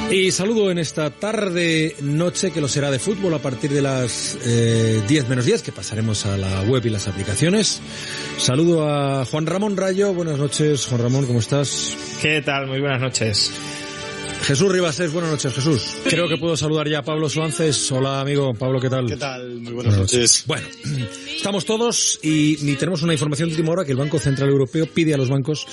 Y saludo en esta tarde-noche, que lo será de fútbol, a partir de las 10 menos 10, que pasaremos a la web y las aplicaciones. Saludo a Juan Ramón Rayo. Buenas noches, Juan Ramón, ¿cómo estás? ¿Qué tal? Muy buenas noches. Jesús Ribasés, buenas noches, Jesús. Creo que puedo saludar ya a Pablo Suances. Hola, amigo. Pablo, ¿qué tal? ¿Qué tal? Muy buenas noches. Bueno, estamos todos y tenemos una información de última hora que el Banco Central Europeo pide a los bancos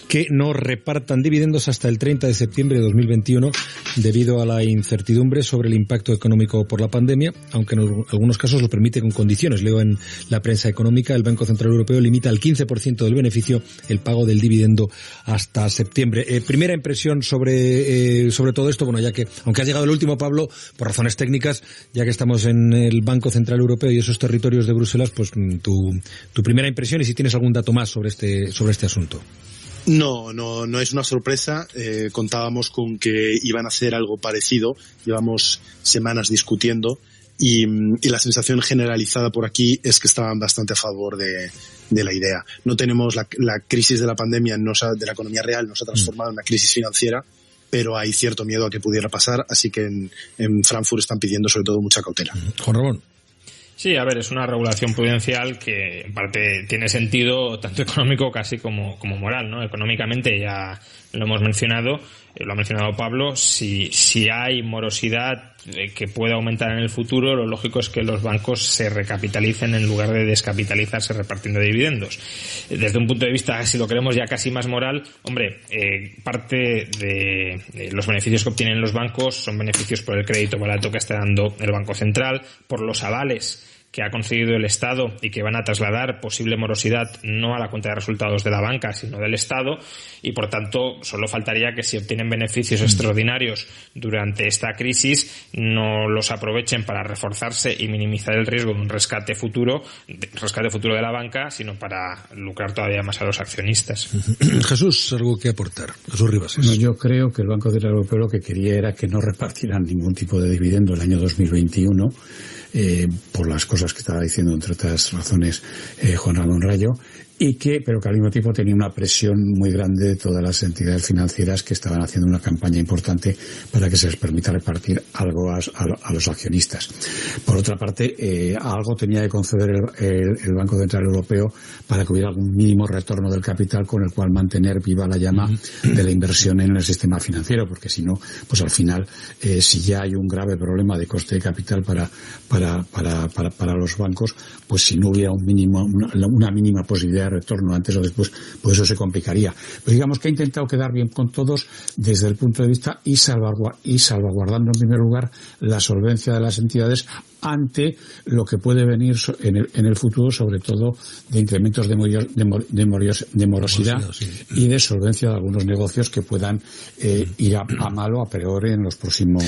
que no repartan dividendos hasta el 30 de septiembre de 2021 debido a la incertidumbre sobre el impacto económico por la pandemia, aunque en algunos casos lo permite con condiciones. Leo en la prensa económica, el Banco Central Europeo limita al 15% del beneficio el pago del dividendo hasta septiembre. Primera impresión sobre todo esto, bueno, ya que, aunque has llegado el último, Pablo, por razones técnicas, ya que estamos en el Banco Central Europeo y esos territorios de Bruselas, pues tu primera impresión y si tienes algún dato más sobre este asunto. No es una sorpresa. Contábamos con que iban a hacer algo parecido. Llevamos semanas discutiendo y la sensación generalizada por aquí es que estaban bastante a favor de la idea. No tenemos la crisis de la pandemia, de la economía real, nos ha transformado en una crisis financiera, pero hay cierto miedo a que pudiera pasar, así que en Frankfurt están pidiendo sobre todo mucha cautela. Juan Ramón. Sí, a ver, es una regulación prudencial que en parte tiene sentido tanto económico casi como moral, ¿no? Económicamente ya lo hemos mencionado, lo ha mencionado Pablo, si hay morosidad que pueda aumentar en el futuro, lo lógico es que los bancos se recapitalicen en lugar de descapitalizarse repartiendo dividendos. Desde un punto de vista, si lo queremos ya casi más moral, hombre, parte de los beneficios que obtienen los bancos son beneficios por el crédito barato que está dando el Banco Central, por los avales que ha conseguido el Estado y que van a trasladar posible morosidad no a la cuenta de resultados de la banca, sino del Estado, y por tanto solo faltaría que si obtienen beneficios extraordinarios durante esta crisis no los aprovechen para reforzarse y minimizar el riesgo de un rescate futuro de la banca, sino para lucrar todavía más a los accionistas. Jesús, ¿algo que aportar? Jesús Ribas. Bueno, yo creo que el Banco Central Europeo lo que quería era que no repartieran ningún tipo de dividendo el año 2021, por las cosas que estaba diciendo, entre otras razones, Juan Ramón Rayo, pero que al mismo tiempo tenía una presión muy grande de todas las entidades financieras que estaban haciendo una campaña importante para que se les permita repartir algo a los accionistas. Por otra parte, algo tenía que conceder el Banco Central Europeo para que hubiera algún mínimo retorno del capital con el cual mantener viva la llama de la inversión en el sistema financiero, porque si no, pues al final, si ya hay un grave problema de coste de capital para los bancos, pues si no hubiera una mínima posibilidad de retorno antes o después, pues eso se complicaría. Pero digamos que ha intentado quedar bien con todos desde el punto de vista y salvaguardando en primer lugar la solvencia de las entidades ante lo que puede venir en el futuro, sobre todo de incrementos de morosidad y de solvencia de algunos negocios que puedan ir a malo a peor en los próximos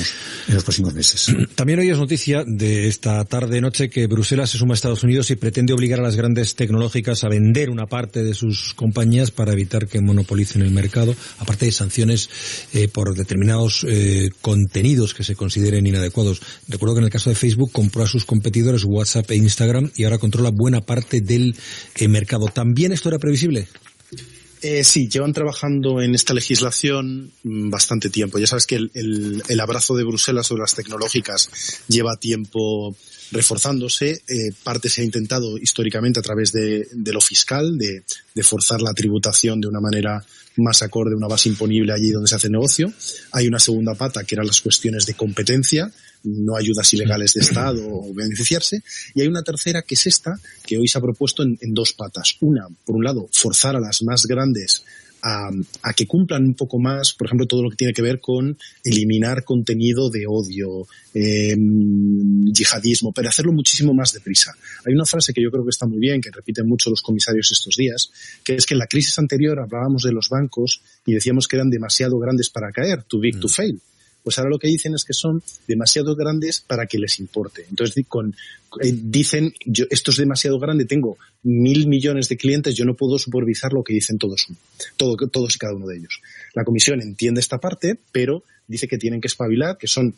meses. También hoy es noticia de esta tarde-noche que Bruselas se suma a Estados Unidos y pretende obligar a las grandes tecnológicas a vender una parte de sus compañías para evitar que monopolicen el mercado, aparte de sanciones por determinados contenidos que se consideren inadecuados. Recuerdo que en el caso de Facebook compró a sus competidores WhatsApp e Instagram y ahora controla buena parte del mercado. ¿También esto era previsible? Sí, llevan trabajando en esta legislación bastante tiempo. Ya sabes que el abrazo de Bruselas sobre las tecnológicas lleva tiempo reforzándose. Parte se ha intentado históricamente a través de lo fiscal, de forzar la tributación de una manera más acorde, una base imponible allí donde se hace negocio. Hay una segunda pata que eran las cuestiones de competencia, no ayudas ilegales de Estado o beneficiarse. Y hay una tercera que es esta, que hoy se ha propuesto en dos patas. Una, por un lado, forzar a las más grandes a que cumplan un poco más, por ejemplo, todo lo que tiene que ver con eliminar contenido de odio, yihadismo, pero hacerlo muchísimo más deprisa. Hay una frase que yo creo que está muy bien, que repiten mucho los comisarios estos días, que es que en la crisis anterior hablábamos de los bancos y decíamos que eran demasiado grandes para caer, too big to fail. Pues ahora lo que dicen es que son demasiado grandes para que les importe. Entonces dicen, esto es demasiado grande, tengo 1.000 millones de clientes, yo no puedo supervisar lo que dicen todos y cada uno de ellos. La Comisión entiende esta parte, pero dice que tienen que espabilar, que son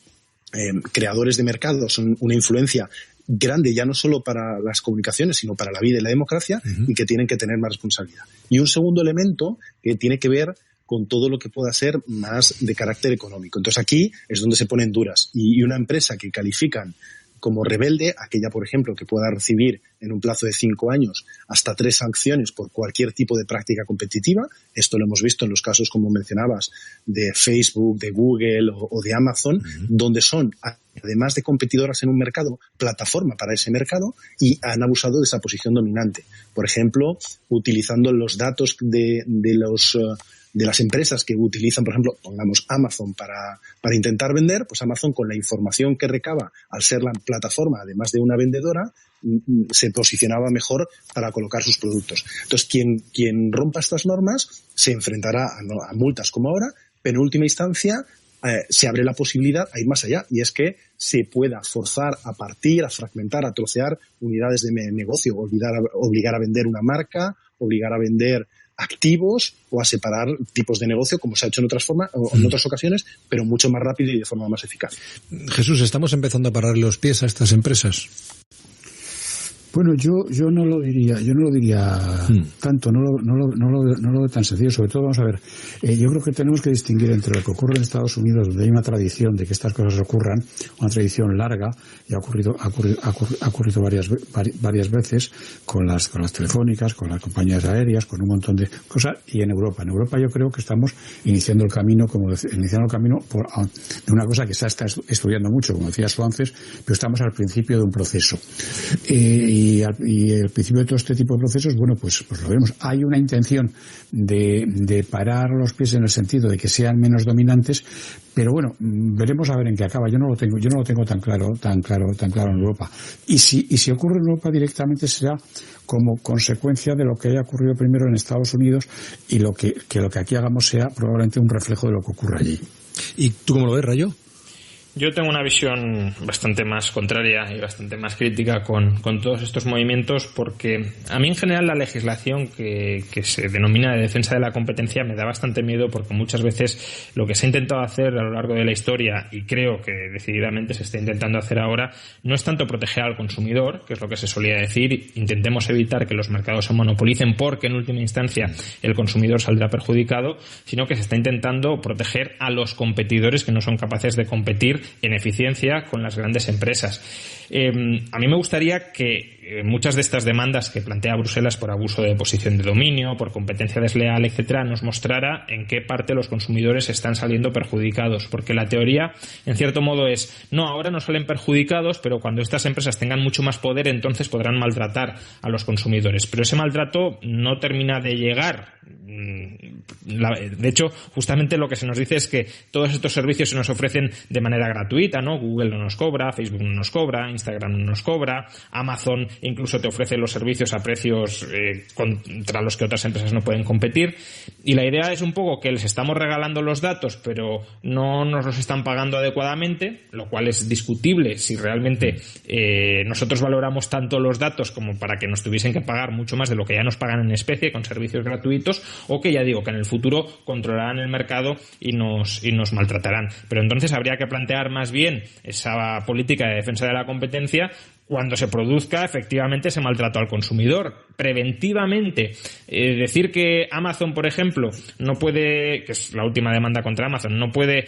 creadores de mercado, son una influencia grande ya no solo para las comunicaciones, sino para la vida y la democracia, y que tienen que tener más responsabilidad. Y un segundo elemento que tiene que ver con todo lo que pueda ser más de carácter económico. Entonces aquí es donde se ponen duras. Y una empresa que califican como rebelde, aquella, por ejemplo, que pueda recibir en un plazo de 5 años hasta 3 sanciones por cualquier tipo de práctica competitiva. Esto lo hemos visto en los casos, como mencionabas, de Facebook, de Google o de Amazon, donde son, además de competidoras en un mercado, plataforma para ese mercado y han abusado de esa posición dominante. Por ejemplo, utilizando los datos de las empresas que utilizan, por ejemplo, pongamos Amazon para intentar vender, pues Amazon, con la información que recaba al ser la plataforma, además de una vendedora, se posicionaba mejor para colocar sus productos. Entonces, quien rompa estas normas se enfrentará a multas como ahora, pero en última instancia se abre la posibilidad a ir más allá, y es que se pueda forzar a partir, a fragmentar, a trocear unidades de negocio, obligar a vender una marca, obligar a vender activos o a separar tipos de negocio, como se ha hecho en otras ocasiones, pero mucho más rápido y de forma más eficaz. Jesús, ¿estamos empezando a pararle los pies a estas empresas? Bueno, yo no lo diría tanto, no lo veo tan sencillo. Sobre todo, vamos a ver, yo creo que tenemos que distinguir entre lo que ocurre en Estados Unidos, donde hay una tradición de que estas cosas ocurran, una tradición larga, y ha ocurrido varias veces con las telefónicas, con las compañías aéreas, con un montón de cosas, y en Europa. En Europa yo creo que estamos iniciando el camino, de una cosa que se está estudiando mucho, como decía Suances, pero estamos al principio de un proceso. Y el principio de todo este tipo de procesos, bueno, pues lo vemos. Hay una intención de parar los pies en el sentido de que sean menos dominantes, pero bueno, veremos a ver en qué acaba. Yo no lo tengo tan claro en Europa. Y si ocurre en Europa directamente será como consecuencia de lo que haya ocurrido primero en Estados Unidos, y lo que aquí hagamos sea probablemente un reflejo de lo que ocurre allí. ¿Y tú cómo lo ves, Rayo? Yo tengo una visión bastante más contraria y bastante más crítica con todos estos movimientos, porque a mí en general la legislación que se denomina de defensa de la competencia me da bastante miedo, porque muchas veces lo que se ha intentado hacer a lo largo de la historia, y creo que decididamente se está intentando hacer ahora, no es tanto proteger al consumidor, que es lo que se solía decir, intentemos evitar que los mercados se monopolicen porque en última instancia el consumidor saldrá perjudicado, sino que se está intentando proteger a los competidores que no son capaces de competir en eficiencia con las grandes empresas. A mí me gustaría que muchas de estas demandas que plantea Bruselas por abuso de posición de dominio, por competencia desleal, etcétera, nos mostrara en qué parte los consumidores están saliendo perjudicados, porque la teoría, en cierto modo, es no, ahora no salen perjudicados, pero cuando estas empresas tengan mucho más poder, entonces podrán maltratar a los consumidores. Pero ese maltrato no termina de llegar. De hecho, justamente lo que se nos dice es que todos estos servicios se nos ofrecen de manera gratuita, ¿no? Google no nos cobra, Facebook no nos cobra, Instagram no nos cobra, Amazon incluso te ofrece los servicios a precios contra los que otras empresas no pueden competir, y la idea es un poco que les estamos regalando los datos pero no nos los están pagando adecuadamente, lo cual es discutible si realmente nosotros valoramos tanto los datos como para que nos tuviesen que pagar mucho más de lo que ya nos pagan en especie con servicios gratuitos, o que ya digo que en el futuro controlarán el mercado y nos maltratarán. Pero entonces habría que plantear más bien esa política de defensa de la competencia cuando se produzca efectivamente ese maltrato al consumidor. Preventivamente, decir que Amazon, por ejemplo, no puede, que es la última demanda contra Amazon, no puede...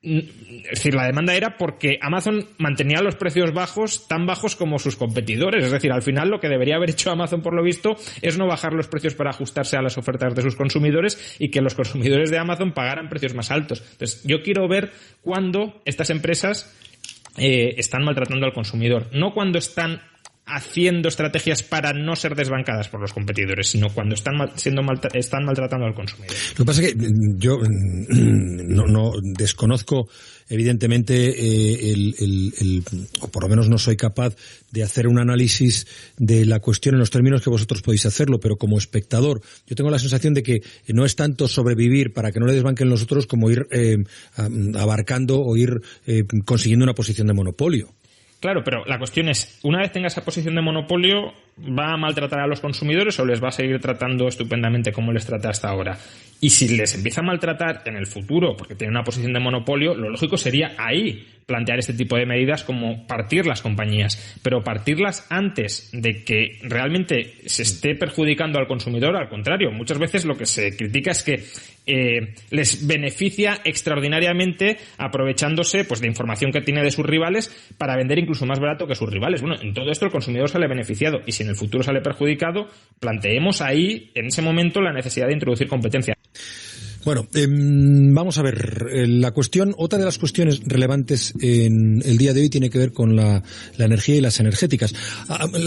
Es decir, la demanda era porque Amazon mantenía los precios bajos, tan bajos como sus competidores. Es decir, al final lo que debería haber hecho Amazon, por lo visto, es no bajar los precios para ajustarse a las ofertas de sus consumidores y que los consumidores de Amazon pagaran precios más altos. Entonces, yo quiero ver cuándo estas empresas están maltratando al consumidor. No cuando están haciendo estrategias para no ser desbancadas por los competidores, sino cuando están maltratando al consumidor. Lo que pasa es que yo no desconozco evidentemente o por lo menos no soy capaz de hacer un análisis de la cuestión en los términos que vosotros podéis hacerlo, pero como espectador yo tengo la sensación de que no es tanto sobrevivir para que no le desbanquen los otros como ir abarcando o ir consiguiendo una posición de monopolio. Claro, pero la cuestión es, una vez tenga esa posición de monopolio, va a maltratar a los consumidores o les va a seguir tratando estupendamente como les trata hasta ahora. Y si les empieza a maltratar en el futuro porque tiene una posición de monopolio, lo lógico sería ahí plantear este tipo de medidas como partir las compañías, pero partirlas antes de que realmente se esté perjudicando al consumidor. Al contrario, muchas veces lo que se critica es que les beneficia extraordinariamente aprovechándose pues de información que tiene de sus rivales para vender incluso más barato que sus rivales. Bueno, en todo esto el consumidor sale beneficiado, y si en el futuro sale perjudicado, planteemos ahí en ese momento la necesidad de introducir competencia. Bueno, vamos a ver, la cuestión, otra de las cuestiones relevantes en el día de hoy tiene que ver con la energía y las energéticas.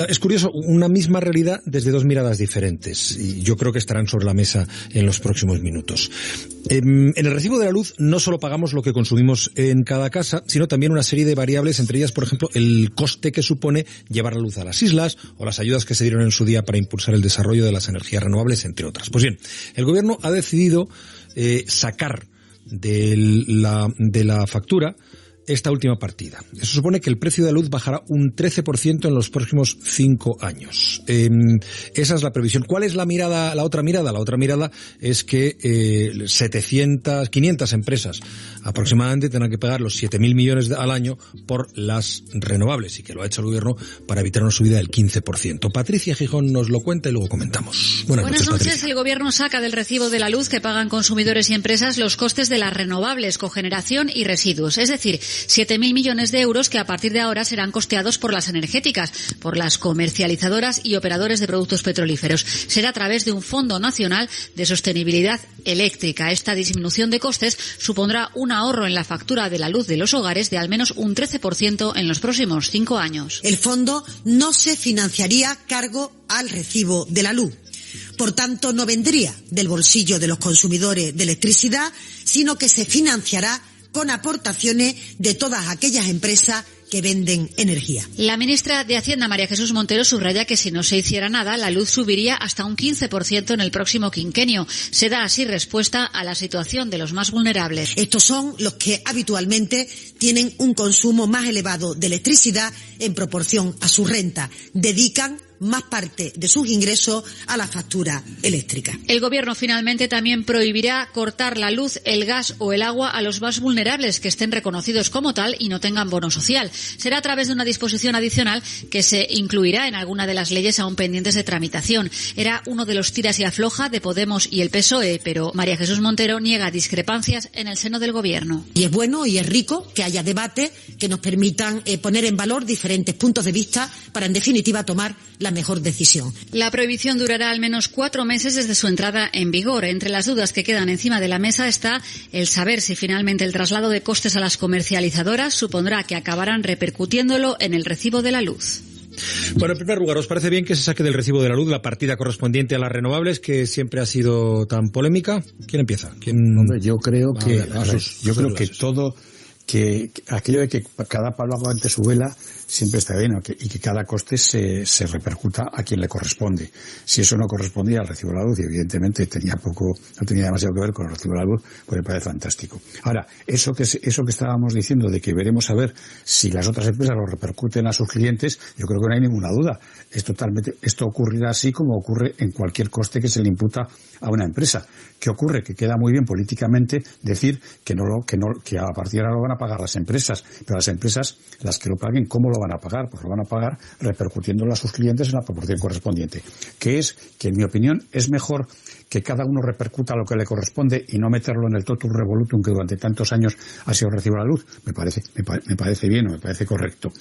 Es curioso, una misma realidad desde dos miradas diferentes, y yo creo que estarán sobre la mesa en los próximos minutos. En el recibo de la luz no solo pagamos lo que consumimos en cada casa, sino también una serie de variables, entre ellas, por ejemplo, el coste que supone llevar la luz a las islas, o las ayudas que se dieron en su día para impulsar el desarrollo de las energías renovables, entre otras. Pues bien, el gobierno ha decidido sacar de la factura esta última partida. Eso supone que el precio de la luz bajará un 13% en los próximos 5 años. Esa es la previsión. ¿Cuál es la otra mirada? La otra mirada es que 500 empresas aproximadamente tendrán que pagar los 7.000 millones al año por las renovables, y que lo ha hecho el gobierno para evitar una subida del 15%. Patricia Gijón nos lo cuenta y luego comentamos. Buenas noches, Patricia. El gobierno saca del recibo de la luz que pagan consumidores y empresas los costes de las renovables, cogeneración y residuos. Es decir, 7.000 millones de euros que a partir de ahora serán costeados por las energéticas, por las comercializadoras y operadores de productos petrolíferos. Será a través de un Fondo Nacional de Sostenibilidad Eléctrica. Esta disminución de costes supondrá un ahorro en la factura de la luz de los hogares de al menos un 13% en los próximos 5 años. El fondo no se financiaría cargo al recibo de la luz. Por tanto, no vendría del bolsillo de los consumidores de electricidad, sino que se financiará con aportaciones de todas aquellas empresas que venden energía. La ministra de Hacienda, María Jesús Montero, subraya que si no se hiciera nada, la luz subiría hasta un 15% en el próximo quinquenio. Se da así respuesta a la situación de los más vulnerables. Estos son los que habitualmente tienen un consumo más elevado de electricidad en proporción a su renta. Dedican más parte de sus ingresos a la factura eléctrica. El gobierno finalmente también prohibirá cortar la luz, el gas o el agua a los más vulnerables que estén reconocidos como tal y no tengan bono social. Será a través de una disposición adicional que se incluirá en alguna de las leyes aún pendientes de tramitación. Era uno de los tiras y afloja de Podemos y el PSOE, pero María Jesús Montero niega discrepancias en el seno del gobierno. Y es bueno y es rico que haya debates que nos permitan poner en valor diferentes puntos de vista para, en definitiva, tomar la mejor decisión. La prohibición durará al menos 4 meses desde su entrada en vigor. Entre las dudas que quedan encima de la mesa está el saber si finalmente el traslado de costes a las comercializadoras supondrá que acabarán repercutiéndolo en el recibo de la luz. Bueno, en primer lugar, ¿os parece bien que se saque del recibo de la luz la partida correspondiente a las renovables, que siempre ha sido tan polémica? ¿Quién empieza? Hombre, yo creo que todo, que aquello de que cada palo aguante su vela siempre está bien, y que cada coste se repercuta a quien le corresponde. Si eso no correspondía al recibo de la luz, y evidentemente no tenía demasiado que ver con el recibo de la luz, pues me parece fantástico. Ahora, eso que estábamos diciendo de que veremos a ver si las otras empresas lo repercuten a sus clientes, yo creo que no hay ninguna duda. Esto ocurrirá así como ocurre en cualquier coste que se le imputa a una empresa. ¿Qué ocurre? Que queda muy bien políticamente decir que a partir de ahora lo van a pagar las empresas, pero las empresas, las que lo paguen, ¿cómo lo van a pagar? Pues lo van a pagar repercutiéndolo a sus clientes en la proporción correspondiente. Que en mi opinión, es mejor que cada uno repercuta lo que le corresponde y no meterlo en el totum revolutum que durante tantos años ha sido recibo de la luz. Me parece bien o me parece correcto.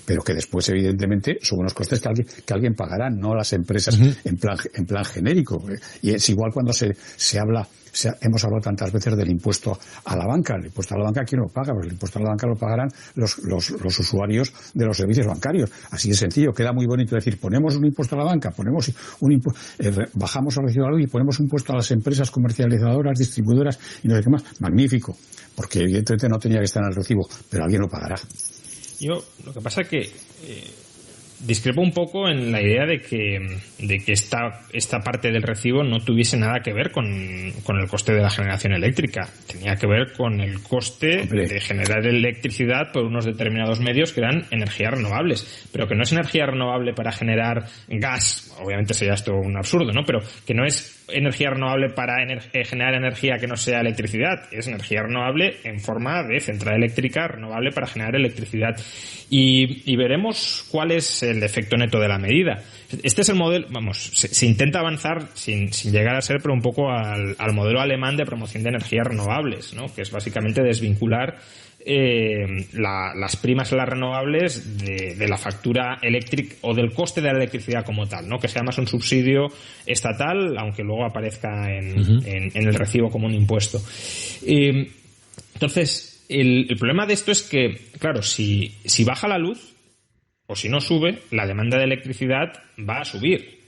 Pero que después, evidentemente, son unos costes que alguien pagará, no las empresas en plan genérico. Y es igual cuando hemos hablado tantas veces del impuesto a la banca. El impuesto a la banca, ¿quién lo paga? Pues el impuesto a la banca lo pagarán los usuarios de los servicios bancarios. Así de sencillo. Queda muy bonito decir, ponemos un impuesto a la banca, bajamos el recibo de la luz y ponemos un impuesto a las empresas comercializadoras, distribuidoras y no sé qué más. Magnífico. Porque evidentemente no tenía que estar en el recibo, pero alguien lo pagará. Lo que pasa es que discrepo un poco en la idea de que esta parte del recibo no tuviese nada que ver con el coste de la generación eléctrica. Tenía que ver con el coste de generar electricidad por unos determinados medios que eran energías renovables. Pero que no es energía renovable para generar gas, obviamente sería esto un absurdo, ¿no? Pero que no es energía renovable para generar energía que no sea electricidad, es energía renovable en forma de central eléctrica renovable para generar electricidad. Y veremos cuál es el efecto neto de la medida. Este es el modelo, se intenta avanzar sin llegar a ser, pero un poco al modelo alemán de promoción de energías renovables, ¿no? Que es básicamente desvincular las primas a las renovables de la factura eléctrica o del coste de la electricidad como tal, ¿no? Que sea más un subsidio estatal, aunque luego aparezca en el recibo como un impuesto. Entonces, el problema de esto es que, claro, si baja la luz o si no sube, la demanda de electricidad va a subir.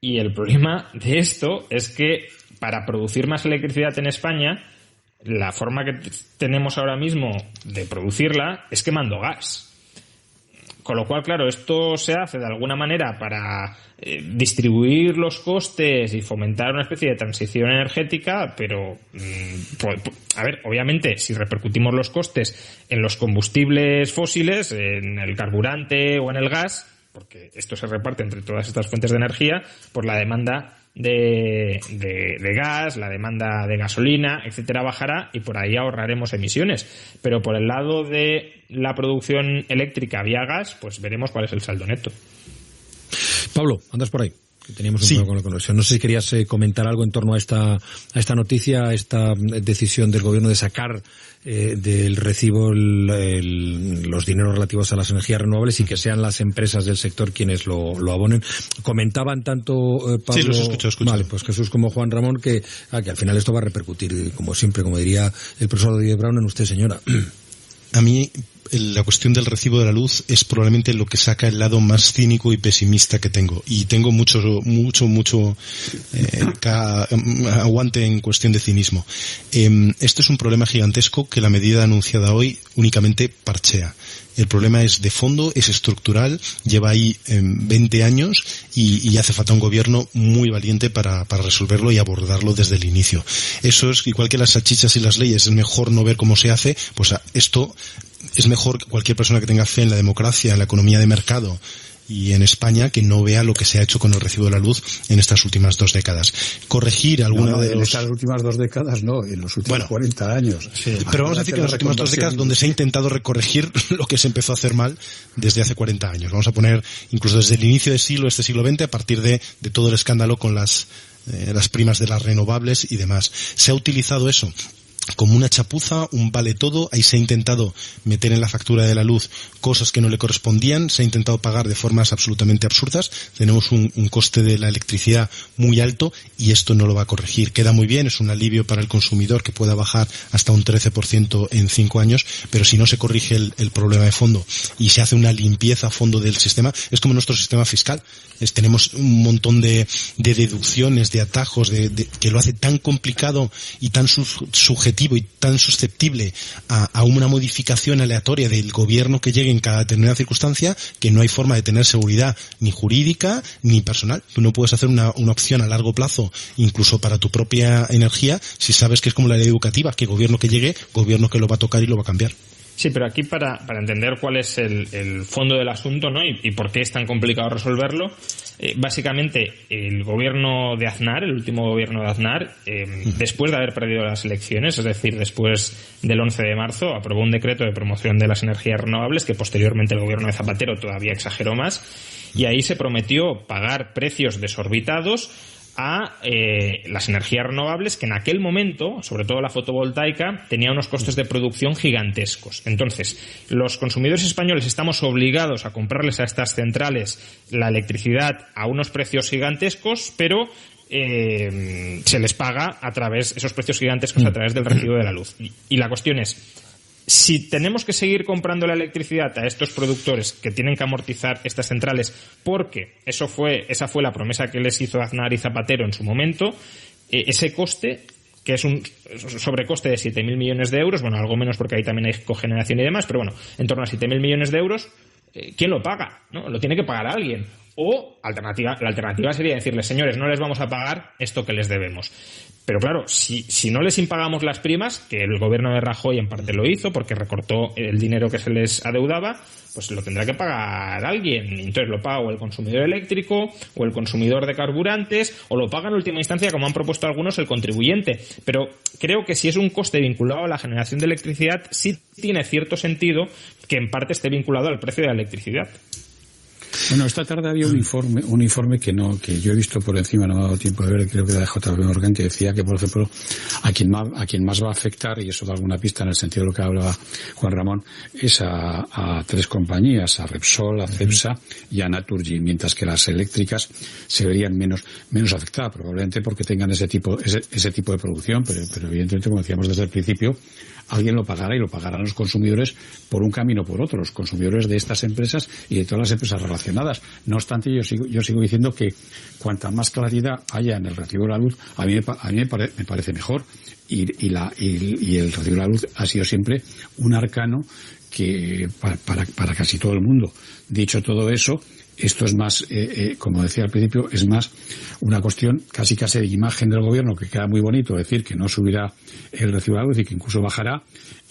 Y el problema de esto es que para producir más electricidad en España, la forma que tenemos ahora mismo de producirla es quemando gas. Con lo cual, claro, esto se hace de alguna manera para distribuir los costes y fomentar una especie de transición energética, pero, a ver, obviamente, si repercutimos los costes en los combustibles fósiles, en el carburante o en el gas, porque esto se reparte entre todas estas fuentes de energía, pues la demanda de gas, la demanda de gasolina, etcétera, bajará y por ahí ahorraremos emisiones. Pero por el lado de la producción eléctrica vía gas, pues veremos cuál es el saldo neto. Pablo, andas por ahí. Teníamos un problema con la conexión. No sé si querías comentar algo en torno a esta noticia, a esta decisión del gobierno de sacar del recibo los dineros relativos a las energías renovables y que sean las empresas del sector quienes lo abonen. Comentaban tanto Pablo, sí, los escucho. Vale, pues Jesús como Juan Ramón que al final esto va a repercutir, como siempre, como diría el profesor Díez Brown, en usted, señora. A mí la cuestión del recibo de la luz es probablemente lo que saca el lado más cínico y pesimista que tengo. Y tengo mucho aguante en cuestión de cinismo. Esto es un problema gigantesco que la medida anunciada hoy únicamente parchea. El problema es de fondo, es estructural, lleva ahí 20 años y hace falta un gobierno muy valiente para resolverlo y abordarlo desde el inicio. Eso es igual que las salchichas y las leyes, es mejor no ver cómo se hace, pues esto es mejor que cualquier persona que tenga fe en la democracia, en la economía de mercado y en España que no vea lo que se ha hecho con el recibo de la luz en estas últimas 2 décadas. Corregir alguna de en estas últimas 2 décadas no, en los últimos 40 años. Sí, pero vamos a decir que en las últimas 2 décadas donde se ha intentado recorregir lo que se empezó a hacer mal desde hace 40 años. Vamos a poner incluso desde el inicio del siglo, este siglo XX, a partir de todo el escándalo con las primas de las renovables y demás. Se ha utilizado eso como una chapuza, un vale todo. Ahí se ha intentado meter en la factura de la luz cosas que no le correspondían, se ha intentado pagar de formas absolutamente absurdas. Tenemos un coste de la electricidad muy alto y esto no lo va a corregir. Queda muy bien, es un alivio para el consumidor que pueda bajar hasta un 13% en 5 años, pero si no se corrige el problema de fondo y se hace una limpieza a fondo del sistema, es como nuestro sistema fiscal. Tenemos un montón de deducciones, de atajos, que lo hace tan complicado y tan subjetivo y tan susceptible a una modificación aleatoria del gobierno que llegue en cada determinada circunstancia, que no hay forma de tener seguridad ni jurídica ni personal. Tú no puedes hacer una opción a largo plazo, incluso para tu propia energía, si sabes que es como la ley educativa, que gobierno que llegue, gobierno que lo va a tocar y lo va a cambiar. Sí, pero aquí para entender cuál es el fondo del asunto, ¿no? Y por qué es tan complicado resolverlo, básicamente el gobierno de Aznar, el último gobierno de Aznar, después de haber perdido las elecciones, es decir, después del 11 de marzo, aprobó un decreto de promoción de las energías renovables que posteriormente el gobierno de Zapatero todavía exageró más, y ahí se prometió pagar precios desorbitados a las energías renovables que en aquel momento, sobre todo la fotovoltaica, tenía unos costes de producción gigantescos. Entonces, los consumidores españoles estamos obligados a comprarles a estas centrales la electricidad a unos precios gigantescos, pero se les paga a través, esos precios gigantescos a través del recibo de la luz. Y la cuestión es, si tenemos que seguir comprando la electricidad a estos productores que tienen que amortizar estas centrales, porque esa fue la promesa que les hizo Aznar y Zapatero en su momento, ese coste, que es un sobrecoste de 7.000 millones de euros, bueno, algo menos porque ahí también hay cogeneración y demás, pero bueno, en torno a 7.000 millones de euros, ¿quién lo paga? ¿No? Lo tiene que pagar alguien. O la alternativa sería decirles, señores, no les vamos a pagar esto que les debemos. Pero claro, si no les impagamos las primas, que el gobierno de Rajoy en parte lo hizo porque recortó el dinero que se les adeudaba, pues lo tendrá que pagar alguien. Entonces lo paga o el consumidor eléctrico o el consumidor de carburantes, o lo paga en última instancia, como han propuesto algunos, el contribuyente. Pero creo que si es un coste vinculado a la generación de electricidad, sí tiene cierto sentido que en parte esté vinculado al precio de la electricidad. Bueno, esta tarde había un informe que yo he visto por encima, no me ha dado tiempo de ver, creo que era de JP Morgan, que decía que, por ejemplo, a quien más va a afectar, y eso da alguna pista en el sentido de lo que hablaba Juan Ramón, es a 3 compañías, a Repsol, a Cepsa y a Naturgy, mientras que las eléctricas se verían menos afectadas, probablemente porque tengan ese tipo de producción, pero evidentemente, como decíamos desde el principio, alguien lo pagará, y lo pagarán los consumidores por un camino o por otro, los consumidores de estas empresas y de todas las empresas relacionadas. No obstante, yo sigo diciendo que cuanta más claridad haya en el recibo de la luz, a mí me parece mejor, y el recibo de la luz ha sido siempre un arcano que para casi todo el mundo. Dicho todo eso, esto es más, como decía al principio, es más una cuestión casi de imagen del gobierno, que queda muy bonito decir que no subirá el recibo de la luz y que incluso bajará,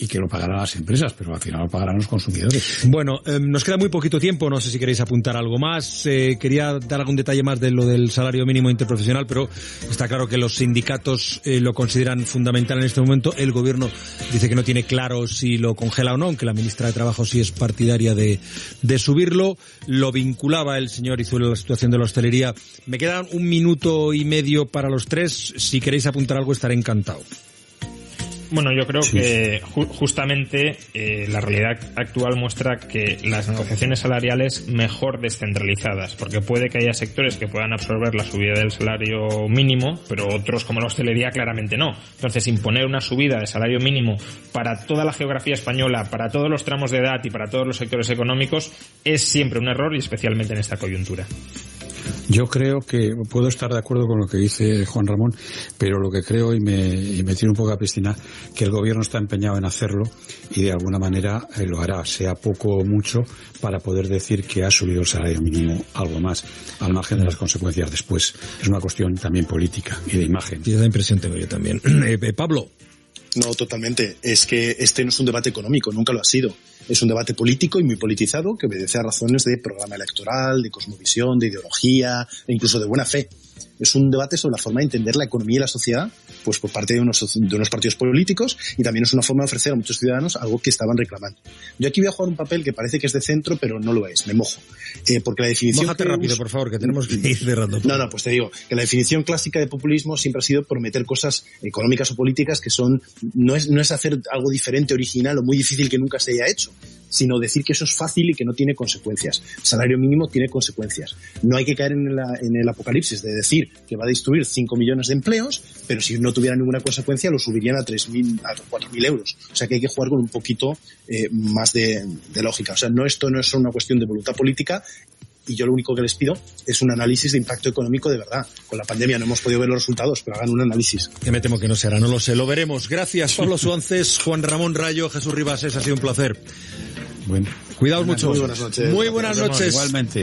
y que lo pagarán las empresas, pero al final lo pagarán los consumidores. Bueno, nos queda muy poquito tiempo, no sé si queréis apuntar algo más. Quería dar algún detalle más de lo del salario mínimo interprofesional, pero está claro que los sindicatos lo consideran fundamental en este momento. El gobierno dice que no tiene claro si lo congela o no, aunque la ministra de Trabajo sí es partidaria de subirlo. Lo vinculaba el señor Izuel a la situación de la hostelería. Me quedan 1 minuto y medio para los 3. Si queréis apuntar algo, estaré encantado. Bueno, yo creo que justamente la realidad actual muestra que las negociaciones salariales mejor descentralizadas, porque puede que haya sectores que puedan absorber la subida del salario mínimo, pero otros, como la hostelería, claramente no. Entonces, imponer una subida de salario mínimo para toda la geografía española, para todos los tramos de edad y para todos los sectores económicos es siempre un error, y especialmente en esta coyuntura. Yo creo que puedo estar de acuerdo con lo que dice Juan Ramón, pero lo que creo, y me tiro un poco a piscina, que el gobierno está empeñado en hacerlo y de alguna manera lo hará, sea poco o mucho, para poder decir que ha subido el salario mínimo algo más, al margen de las consecuencias después. Es una cuestión también política y de imagen. Y da impresión tengo yo también. Pablo. No, totalmente. Es que este no es un debate económico, nunca lo ha sido. Es un debate político y muy politizado que obedece a razones de programa electoral, de cosmovisión, de ideología e incluso de buena fe. Es un debate sobre la forma de entender la economía y la sociedad, pues por parte de unos partidos políticos, y también es una forma de ofrecer a muchos ciudadanos algo que estaban reclamando. Yo aquí voy a jugar un papel que parece que es de centro, pero no lo es, me mojo. Porque la definición... Mójate rápido, por favor, que tenemos que ir cerrando. No, pues te digo, que la definición clásica de populismo siempre ha sido prometer cosas económicas o políticas que son... No es hacer algo diferente, original o muy difícil que nunca se haya hecho, sino decir que eso es fácil y que no tiene consecuencias. El salario mínimo tiene consecuencias. No hay que caer en el apocalipsis de decir que va a destruir 5 millones de empleos, pero si no tuviera ninguna consecuencia lo subirían a 3.000, a 4.000 euros. O sea que hay que jugar con un poquito más de lógica. O sea, esto no es solo una cuestión de voluntad política, y yo lo único que les pido es un análisis de impacto económico de verdad. Con la pandemia no hemos podido ver los resultados, pero hagan un análisis. Que me temo que no se hará, no lo sé, lo veremos. Gracias, Pablo Suances, Juan Ramón Rayo, Jesús Ribases, ha sido un placer. Bueno, cuidaos mucho. Muy buenas noches. Muy buenas noches. Igualmente.